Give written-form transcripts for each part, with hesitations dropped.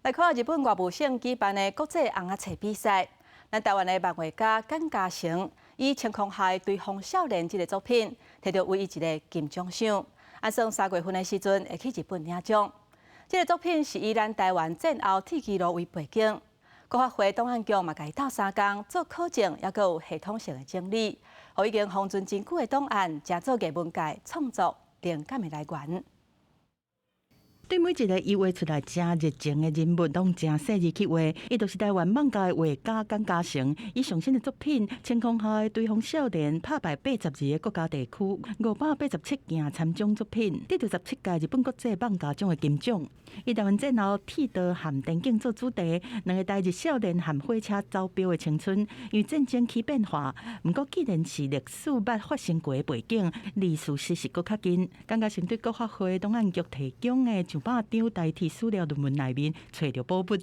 来看日本外务省举办的国际红鸭册比赛，咱台湾的漫画家简嘉诚以《晴空下对风少年》这个作品，摕到唯一一个金奖赏。算3月份的时阵会去日本领奖。这个作品是以咱台湾战后铁骑路为背景，国发会档案局嘛，甲伊斗3工做考证，也佮有系统性的整理，互已经封存真久的档案，成做艺文界创作灵感的来源。对每一个伊画出来真热情的人物，拢真细腻去画。伊就是台湾漫画的画家简嘉诚，伊上新的作品《晴空下的对风少年》拍败82个国家地区587件参奖作品，得到17届日本国际漫画奖的金奖。以台湾战后铁道和电竞做主题，两个台日少年和火车走标的青春，与战争起变化。不过，既然是历史捌发生过的背景，离事实是搁较近。简嘉诚对国发会档案局提供的100张代替史料论文内面找到宝物。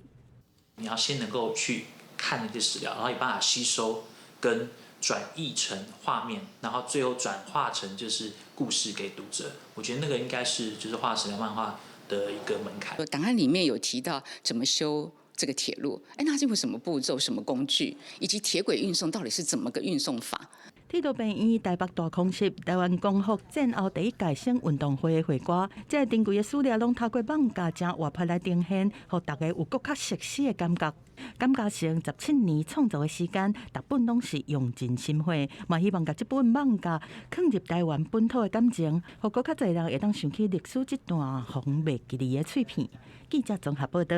你要先能够去看那些史料，然后有办法吸收跟转译成画面，然后最后转化成就是故事给读者。我觉得那个应该是就是画史料漫画的一个门槛。档案里面有提到怎么修这个铁路，那是有什么步骤、什么工具，以及铁轨运送到底是怎么个运送法？铁道病院台北大空袭，台湾光复战后第一届省运动会的会歌，这珍贵的史料拢透过漫画真活泼来呈现，让大家有更较熟悉的感觉。简嘉诚17年创作的时间，逐本拢是用尽心血，嘛希望把这本漫画放入台湾本土的感情，让更较侪人会当想起历史这段红袂记哩的碎片。记者综合报道。